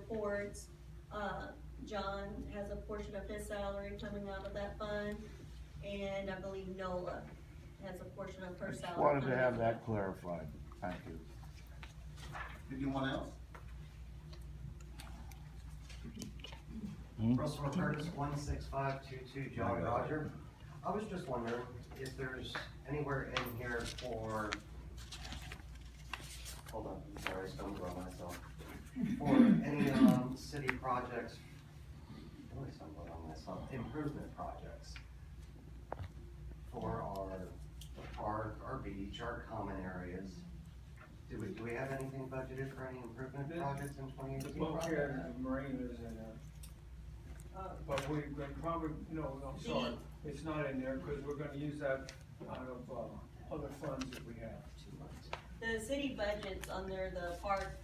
reports. John has a portion of his salary coming out of that fund, and I believe Nola has a portion of her Just salary. wanted to coming have out. that clarified, thank you. Anyone else? Russell Curtis, 16522 Jolly Roger. I was just wondering if there's anywhere in here for, hold on, I'm sorry, I stumbled on myself. For any, city projects, I stumbled on myself, improvement projects for our beach, our common areas. Do we have anything budgeted for any improvement projects in The 2018? bulkhead and the marina is in there, but we probably, no, I'm sorry, it's not in there, because we're gonna use that out of, other funds that we have. The city budgets under the park,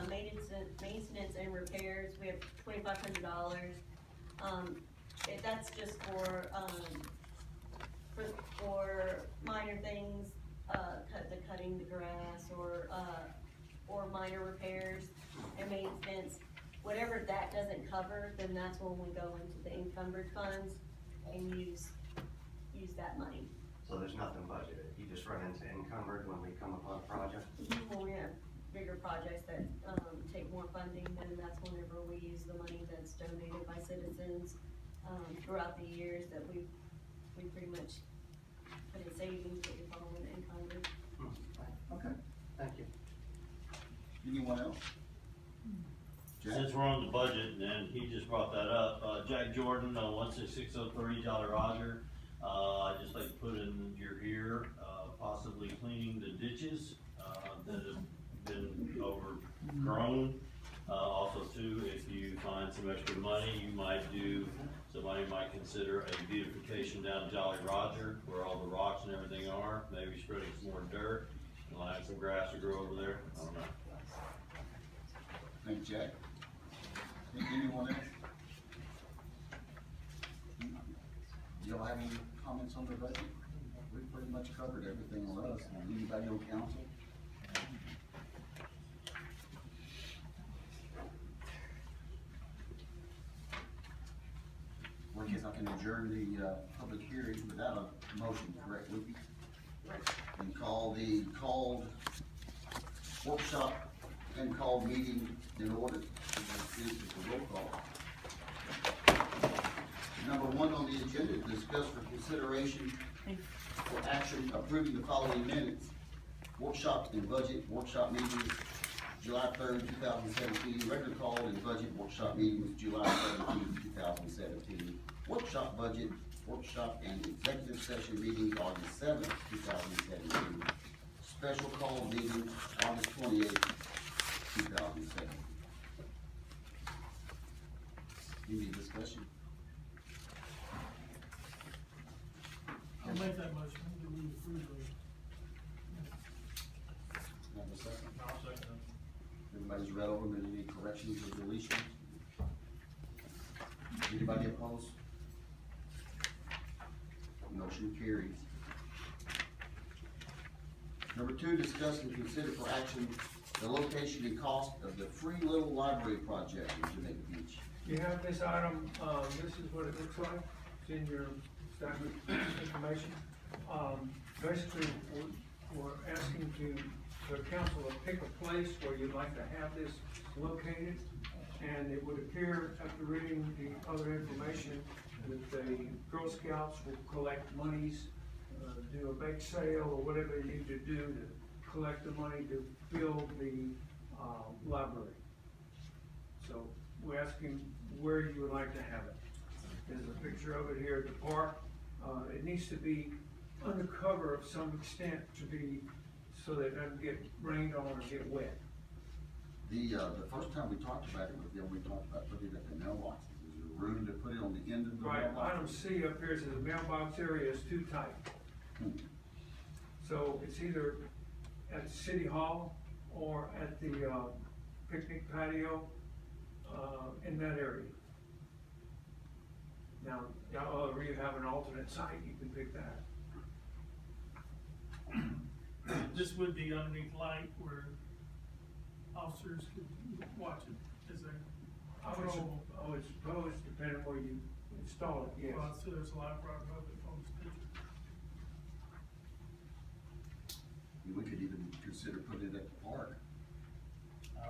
maintenance and repairs, we have $2,500. That's just for minor things, cutting the grass or minor repairs and maintenance. Whatever that doesn't cover, then that's when we go into the encumbered funds and use that money. So there's nothing budgeted, you just run into encumbered when we come upon a project? When we have bigger projects that, take more funding, then that's whenever we use the money that's donated by citizens, throughout the years that we pretty much put in savings, that we call it encumbered. Okay, Thank you. anyone else? Jack? Since we're on the budget, and he just brought that up, Jack Jordan, 16603 Jolly Roger. I'd just like to put in your ear, possibly cleaning the ditches, that have been overgrown. Also too, if you find some extra money, somebody might consider a beautification down Jolly Roger, where all the rocks and everything are, maybe spreading some more dirt, and allowing some grass to grow over there, I don't know. Thank you, Jack. Anyone else? Y'all have any comments on the budget? We pretty much covered everything on us. Anybody on council? Well, I guess I can adjourn the, public hearing without a motion, correct, Whoopi? And call the called workshop and called meeting in order. This is the roll call. Number one on the agenda, discuss for consideration for action approving the following minutes. Workshop and budget workshop meetings, July 3rd, 2017. Regular call and budget workshop meetings, July 17th, 2017. Workshop budget workshop and executive session meetings, August 7th, 2017. Special call meeting, August 28th, 2007. Any discussion? I'll make that motion, that we approve those. Have a second? I'll second them. Everybody's read over them, any corrections or deletions? Anybody opposed? Motion carries. Number two, discuss and consider for action the location and cost of the Free Little Library project in Jamaica Beach. You have this item, this is what it looks like, it's in your statement information. Basically, we're asking the council to pick a place where you'd like to have this located. And it would appear, after reading the other information, that the Girl Scouts will collect monies, do a bake sale, or whatever they need to do to collect the money to build the, library. So we're asking where you would like to have it. There's a picture of it here at the park. It needs to be under cover of some extent to be, so that it doesn't get rained on or get wet. The first time we talked about it with them, we talked about putting it at the mailboxes. Is there room to put it on the end of the Right, mailbox? item C up here says the mailbox area is too tight. So it's either at City Hall or at the, picnic patio, in that area. Now, or you have an alternate site, you can pick that. This would be underneath light where officers could watch it as they're I would suppose, depending where you install it, yes. Well, I see there's a light right above it on this picture. We could even consider putting it at the park.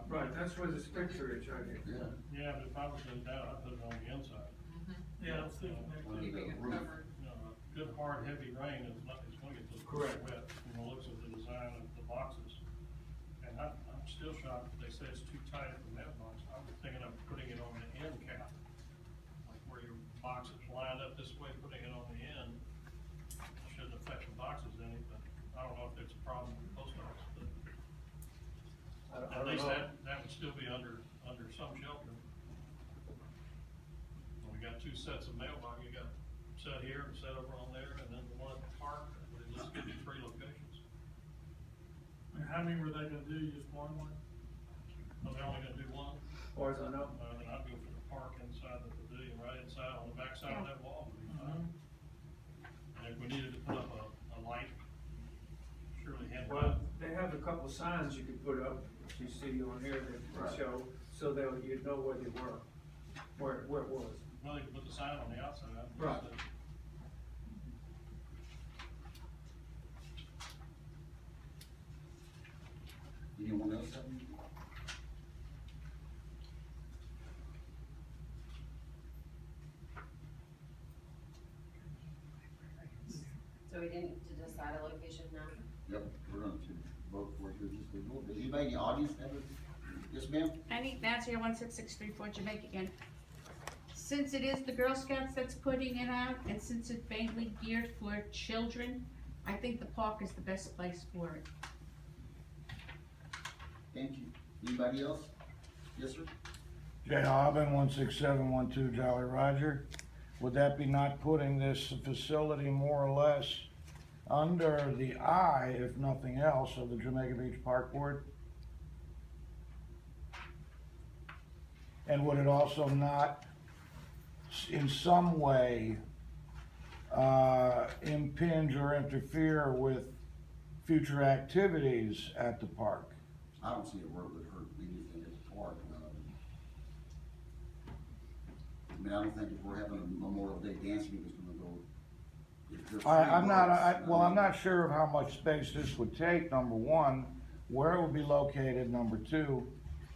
Right, that's where this picture is right here. Yeah. Yeah, but if I was in doubt, I'd put it on the inside. Yeah, I was thinking that. Under too. the roof. You know, a good hard heavy rain is not, it's gonna get those Correct. bricks wet from the looks of the design of the boxes. And I'm still shocked that they say it's too tight at the mailbox. I'm thinking of putting it on the end cap. Like where your box is lined up this way, putting it on the end. Shouldn't affect the boxes any, but I don't know if there's a problem with the post office, but I at don't least know. that would still be under some shelter. We got two sets of mailbox, you got set here and set over on there, and then the one at the park, but it just gives you 3 locations. And how many were they gonna do, just one? Are they only gonna do one? As far as I know. Then I'd go for the park inside the pavilion, right inside, on the back side of that wall would be fine. And if we needed to put up a light, surely hand Well, they have a couple signs you could put up, as you see on here, that Right. show, so that you'd know where they were, where it was. well, you could put the sign on the outside. Right. Anyone else have any? So we didn't to decide a location now? Yep, we're going to vote for it here just a little bit. Anybody in the audience have a, yes, ma'am? Annie, Nancy, 16634 Jamaica again. Since it is the Girl Scouts that's putting it out, and since it's mainly geared for children, I think the park is the best place for it. Thank you. Anybody else? Yes, sir? Jay Hobbin, 16712 Jolly Roger. Would that be not putting this facility more or less under the eye, if nothing else, of the Jamaica Beach Park Board? And would it also not, in some way, impinge or interfere with future activities at the park? I don't see a word would hurt anything at the park. I mean, I don't think if we're having a Memorial Day dance meeting, it's gonna go. if they're free I'm not, works, well, I'm mean, not sure of how much space this would take, number one, where it would be located, number two,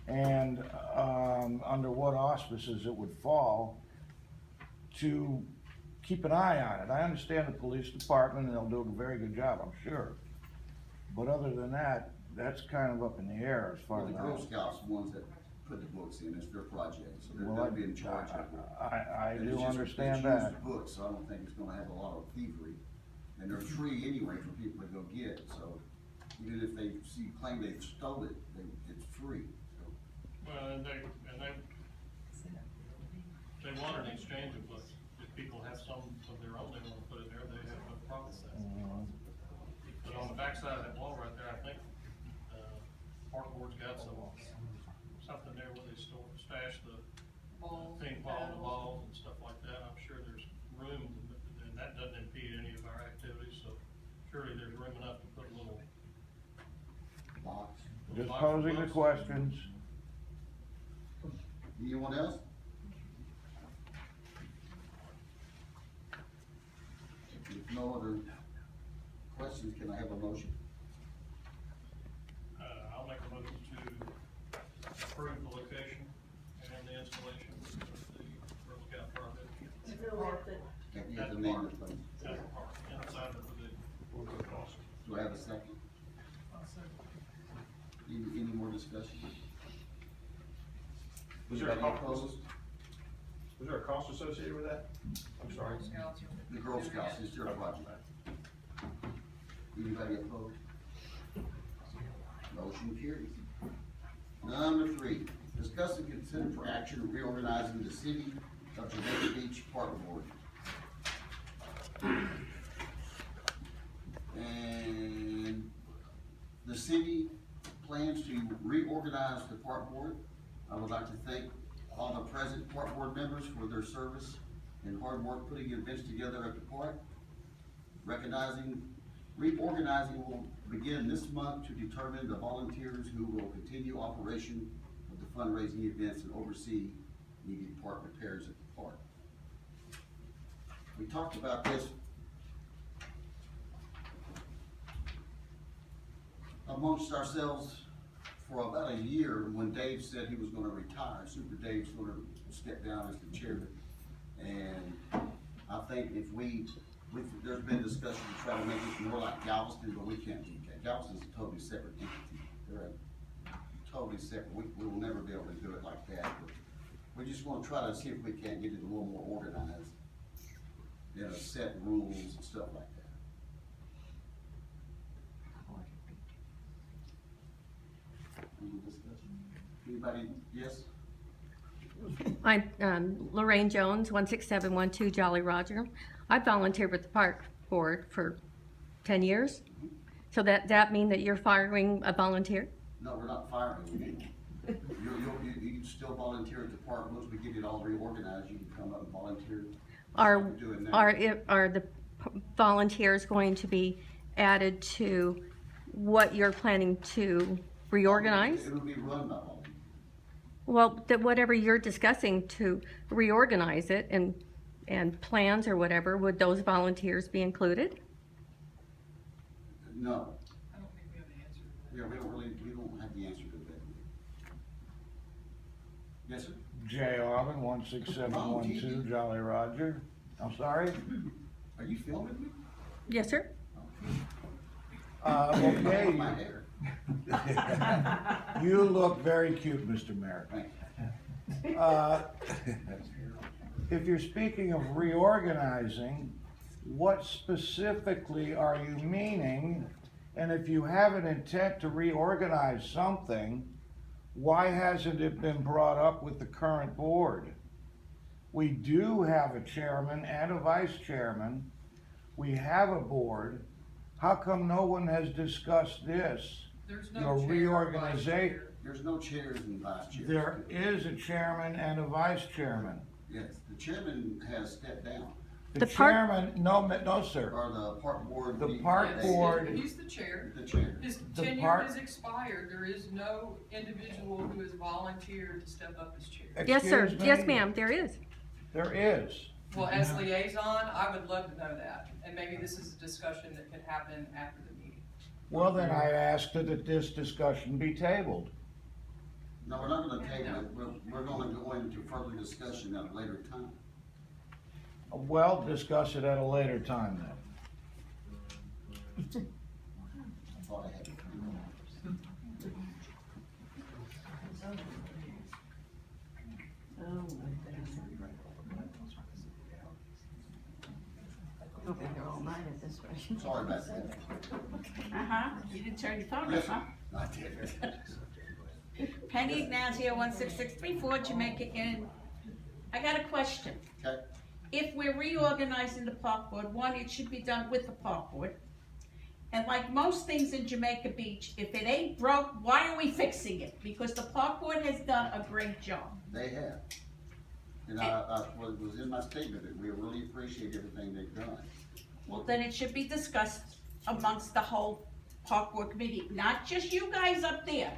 and, under what auspices it would fall, to keep an eye on it. I understand the police department, and they'll do a very good job, I'm sure. But other than that, that's kind of up in the air as far Well, as the I. Girl Scouts, the ones that put the books in, it's their project, so Well, they'll be in charge of it. I And do it's just- understand it's that. used books, so I don't think it's gonna have a lot of thievery. And they're free anyway for people to go get, so even if they claim they've stole it, it's free, so. Well, and they want an exchange of books. If people have some of their own they wanna put in there, they have no problem with that. But on the backside of that wall right there, I think, park board's got something there where they stash the ping pong, the balls and stuff like that. I'm sure there's room, and that doesn't impede any of our activities, so surely there's room enough to put a little. Box. Just box of posing the books. questions. Anyone else? If no other questions, can I have a motion? I'll make a motion to approve the location and the installation of the Girl Scout project Have you had the name of the place? at the park, inside the pavilion. Do I have a second? I'll second. Any more discussion? Was there a Anybody cost, opposed? was there a cost associated with that? I'm sorry. The Girl Scouts is their project. Anybody opposed? Motion carries. Number 3, discuss and consider for action reorganizing the city of Jamaica Beach Park Board. And the city plans to reorganize the park board. I would like to thank all the present park board members for their service and hard work putting events together at the park. Reorganizing will begin this month to determine the volunteers who will continue operation of the fundraising events and oversee needed park repairs at the park. We talked about this amongst ourselves for about a year when Dave said he was gonna retire. Super Dave's gonna step down as the chairman. And I think if there's been discussion to try to make it more like Galveston, but we can't do that. Galveston's a totally separate entity. They're totally separate. We will never be able to do it like that. But we just wanna try to see if we can't get it a little more organized. You know, set rules and stuff like that. Any discussion? Anybody, yes? I'm Lorraine Jones, 16712 Jolly Roger. I volunteered with the park board for 10 years. So that mean that you're firing a volunteer? No, we're not firing you. You can still volunteer at the park. Once we get it all reorganized, you can come up and volunteer. Are, Like we're doing now. are the volunteers going to be added to what you're planning to reorganize? It'll be run by volunteers. Well, whatever you're discussing to reorganize it and plans or whatever, would those volunteers be included? No, I don't think we have the answer to that. yeah, we don't have the answer to that. Yes, sir? Jay Auburn, 16712 Jolly Roger. I'm sorry? Are you filming me? Yes, sir? Okay. My hair. You look very cute, Mr. Mayor. Thank you. If you're speaking of reorganizing, what specifically are you meaning? And if you have an intent to reorganize something, why hasn't it been brought up with the current board? We do have a chairman and a vice chairman. We have a board. How come no one has discussed this? There's Your no chair or vice reorganization. chair. There's no chairs and vice chairs. There is a chairman and a vice chairman. Yes, the chairman has stepped down, The The park- chairman, no, sir. or the park board. The park Yes, board- He's the chair. The chair. His The tenure park- has expired. There is no individual who has volunteered to step up as chair. Yes, sir. Excuse me? Yes, ma'am, there is. There is. Well, as liaison, I would love to know that, and maybe this is a discussion that could happen after the meeting. Well, then I asked that this discussion be tabled. No, we're not gonna table it, we're gonna go into further discussion at a later time. Well, discuss it at a later time then. I thought I had it. Sorry about that. Uh-huh, you didn't turn your phone Yes, off, sir. huh? I did. Penny Ignazio, 16634 Jamaica Inn. I got a question. Okay, If we're reorganizing the park board, one, it should be done with the park board. And like most things in Jamaica Beach, if it ain't broke, why are we fixing it? Because the park board has done a great job. they have. And what was in my statement, that we really appreciate everything they've done. Well, then it should be discussed amongst the whole park board committee, not just you guys up there.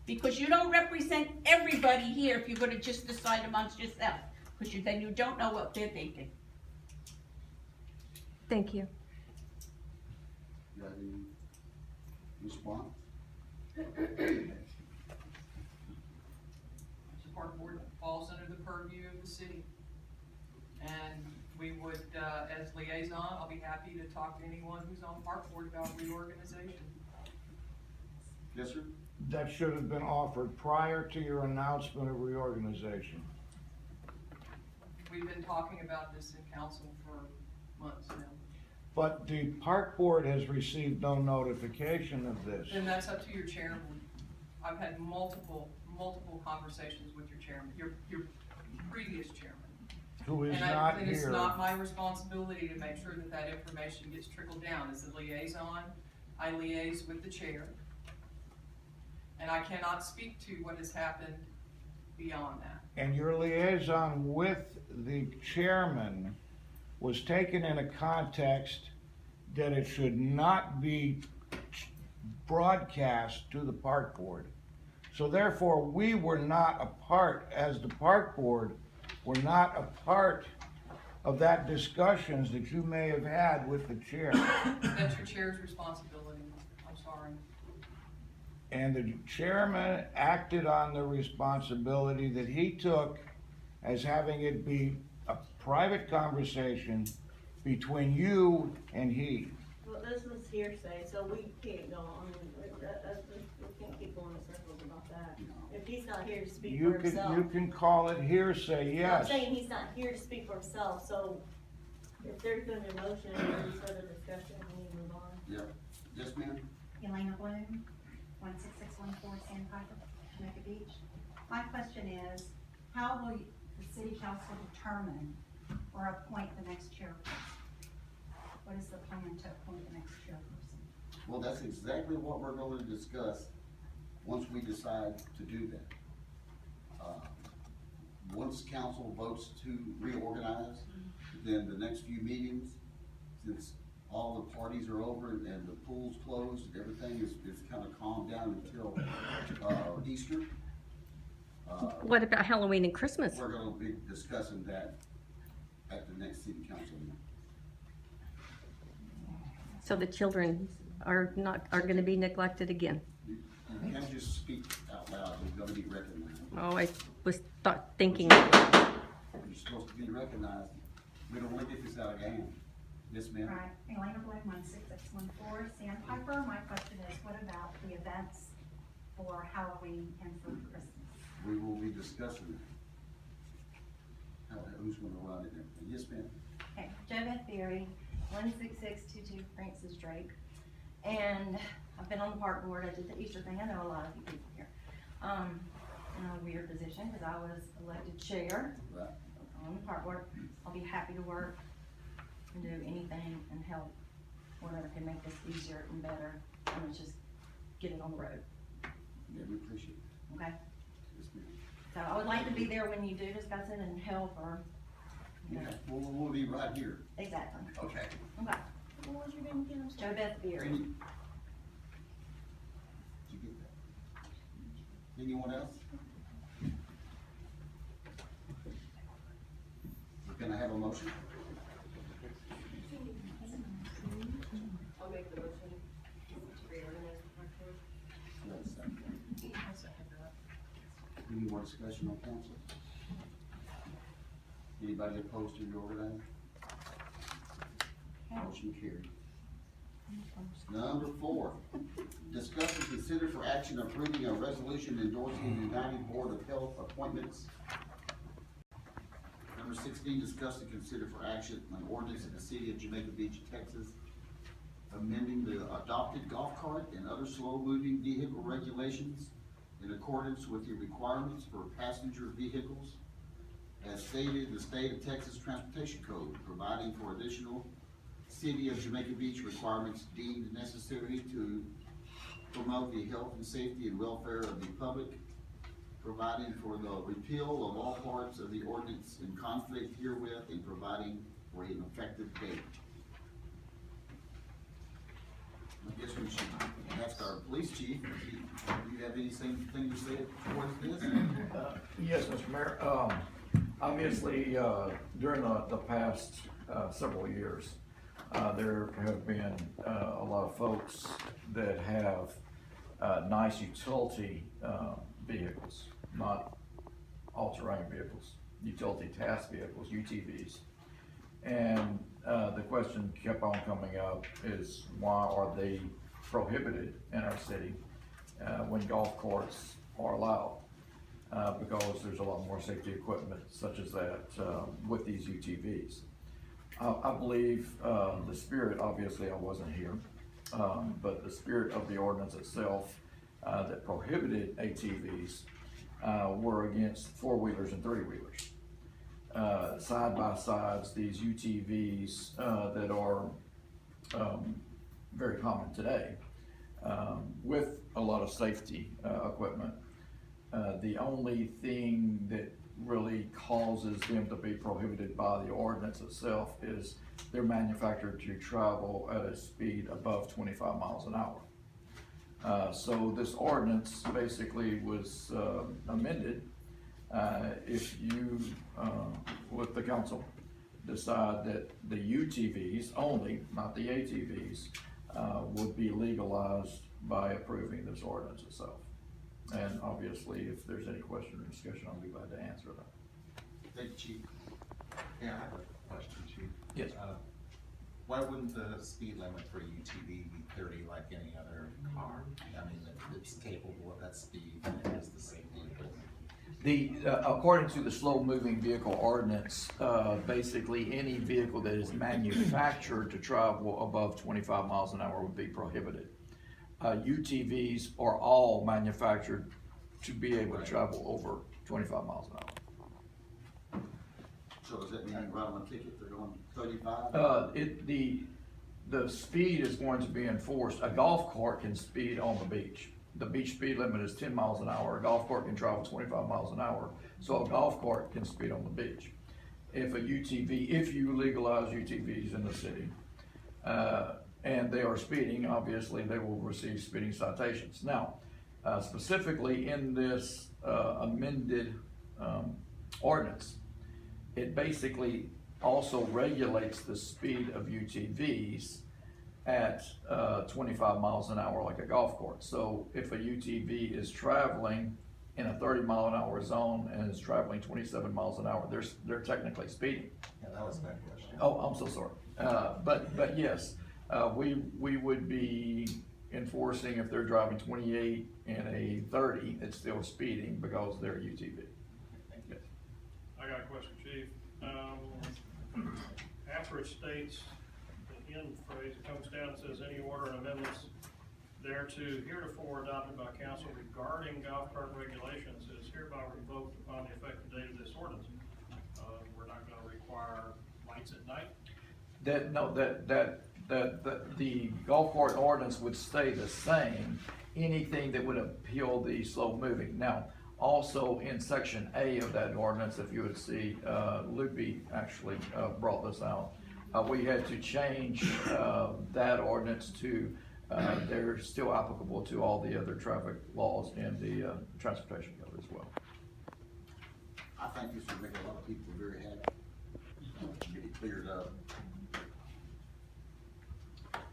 Because you don't represent everybody here if you're gonna just decide amongst yourself, because then you don't know what they're thinking. Thank you. You got any response? The park board falls under the purview of the city. And we would, as liaison, I'll be happy to talk to anyone who's on the park board about reorganization. Yes, sir? That should have been offered prior to your announcement of reorganization. We've been talking about this in council for months now. But the park board has received no notification of this. And that's up to your chairman. I've had multiple conversations with your chairman, your previous chairman. Who is And not and it's here. not my responsibility to make sure that that information gets trickled down. As a liaison, I liaise with the chair. And I cannot speak to what has happened beyond that. And your liaison with the chairman was taken in a context that it should not be broadcast to the park board. So therefore, we were not a part, as the park board, were not a part of that discussions that you may have had with the chair. That's your chair's responsibility, I'm sorry. And the chairman acted on the responsibility that he took as having it be a private conversation between you and he. Well, this was hearsay, so we can't go on, we can't keep going in circles about that. If he's not here to speak You for can, himself. you can call it hearsay, I'm yes. saying he's not here to speak for himself, so if there's been a motion and any further discussion, we need to move on. Yep. Yes, ma'am? Elena Bloom, 16614 Sandpiper, Jamaica Beach. My question is, how will the city council determine or appoint the next chairperson? What is the plan to appoint the next chairperson? Well, that's exactly what we're going to discuss once we decide to do that. Once council votes to reorganize, then the next few meetings, since all the parties are over and the pool's closed, and everything is kind of calmed down until, Easter. What about Halloween and Christmas? We're gonna be discussing that at the next city council meeting. So the children are gonna be neglected again? You can't just speak out loud, you're gonna be recognized. Oh, I was thinking, You're supposed to be recognized. We don't wanna get this out of hand. Yes, ma'am? Right, Elena Bloom, 16614 Sandpiper. My question is, what about the events for Halloween and for Christmas? We will be discussing who's gonna run it and everything. Yes, ma'am? Okay, JoBeth Berry, 16622 Francis Drake. And I've been on the park board, I did the Easter thing, I know a lot of you people here. In a weird position, because I was elected chair Right. on the park board. I'll be happy to work and do anything and help, whatever can make this easier and better, and let's just get it on the road, Yeah, we appreciate it. okay? Yes, ma'am. So I would like to be there when you do discuss it and help, or, you know, Okay, we'll be right here. exactly, Okay. okay. What was your name again? I'm sorry. JoBeth Berry. Did you get that? Anyone else? We're gonna have a motion? I'll make the motion to reorganize the park board. Yes. I'll second that. Any more discussion on council? Anybody opposed to reorganize? Motion carried. Number 4, discuss and consider for action approving a resolution endorsing the United Board of Health appointments. Number 16, discuss and consider for action an ordinance in the city of Jamaica Beach, Texas, amending the adopted golf cart and other slow-moving vehicle regulations in accordance with the requirements for passenger vehicles as stated in the State of Texas Transportation Code, providing for additional City of Jamaica Beach requirements deemed necessary to promote the health and safety and welfare of the public, providing for the repeal of all parts of the ordinance in conflict herewith, and providing for an effective date. I guess we should ask our police chief, do you have anything to say towards this? Yes, Mr. Mayor. Obviously, during the past several years, there have been a lot of folks that have nice utility vehicles, not all-terrain vehicles, utility task vehicles, UTVs. And the question kept on coming up is, why are they prohibited in our city when golf carts are allowed? Because there's a lot more safety equipment such as that with these UTVs. I believe the spirit, obviously I wasn't here, but the spirit of the ordinance itself that prohibited ATVs were against four-wheelers and three-wheelers. Side-by-sides, these UTVs that are very common today with a lot of safety equipment. The only thing that really causes them to be prohibited by the ordinance itself is they're manufactured to travel at a speed above 25 miles an hour. So this ordinance basically was amended. If you, with the council, decide that the UTVs only, not the ATVs, would be legalized by approving this ordinance itself. And obviously, if there's any question or discussion, I'll be glad to answer them. Thank you, Chief. Yeah, I have a question, Chief. Yes. Why wouldn't the speed limit for UTV be 30 like any other car? I mean, it's capable of that speed and it has the safety equipment. According to the slow-moving vehicle ordinance, basically any vehicle that is manufactured to travel above 25 miles an hour would be prohibited. UTVs are all manufactured to be able to travel over 25 miles an hour. So does that mean you write them a ticket for going 35? The speed is going to be enforced. A golf cart can speed on the beach. The beach speed limit is 10 miles an hour. A golf cart can travel 25 miles an hour. So a golf cart can speed on the beach. If a UTV, if you legalize UTVs in the city, and they are speeding, obviously they will receive speeding citations. Now, specifically in this amended ordinance, it basically also regulates the speed of UTVs at 25 miles an hour like a golf cart. So if a UTV is traveling in a 30 mile an hour zone and is traveling 27 miles an hour, they're technically speeding. Yeah, that was my question. Oh, I'm so sorry. But yes, we would be enforcing if they're driving 28 in a 30, it's still speeding because they're UTV. Yes. I got a question, Chief. After it states, the end phrase, it comes down and says, any order and amendments thereto heretofore adopted by council regarding golf cart regulations is hereby revoked upon the effective date of this ordinance. We're not gonna require lights at night? The golf cart ordinance would stay the same, anything that would appeal the slow moving. Now, also in section A of that ordinance, if you would see, Loopy actually brought this out. We had to change that ordinance to, they're still applicable to all the other traffic laws in the transportation code as well. I think this would make a lot of people very happy. Get it cleared up.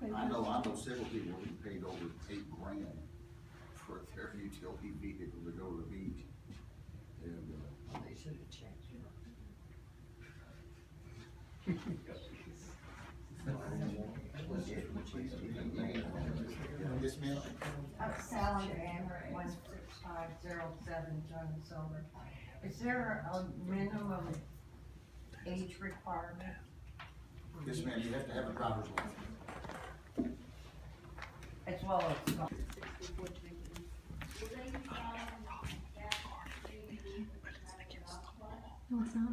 I know several people who paid over $8,000 for their utility vehicle to go to the beach. And, They should have changed Yes, ma'am? Sally Ann, 16507 John Silver. Is there a minimum age requirement? Yes, ma'am, you have to have a driver's license. As well as. No, it's not.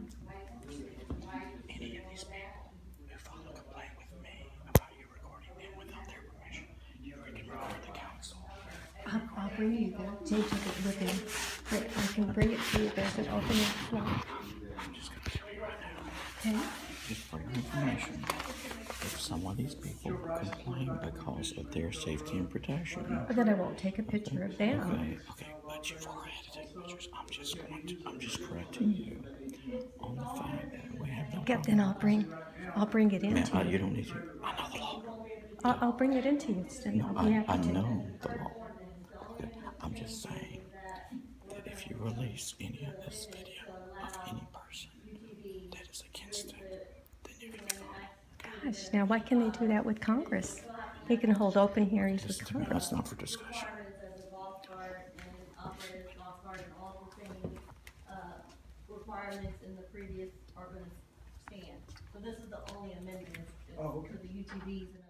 Any of these people who file a complaint with me about you recording them without their permission, you can record the council. I'll bring you the change of it with him. I can bring it to you. There's an open slot. I'm just gonna tell you right now. Okay? Just for your information, if some of these people complain because of their safety and protection. But then I won't take a picture of them. Okay, but you've already taken pictures. I'm just correcting you on the fact that we have no. Yeah, then I'll bring it in Man, to you. you don't need to. I know the law. I'll bring it into you. Then No, I'll be happy I to. know the law. Okay, I'm just saying that if you release any of this video of any person that is against it, then you can be fined. Gosh, now why can they do that with Congress? They can hold open hearings with That's Congress. not for discussion. As a golf cart and operate as a golf cart and all the same, requirements in the previous are gonna stand. So this is the only amendment to the UTVs and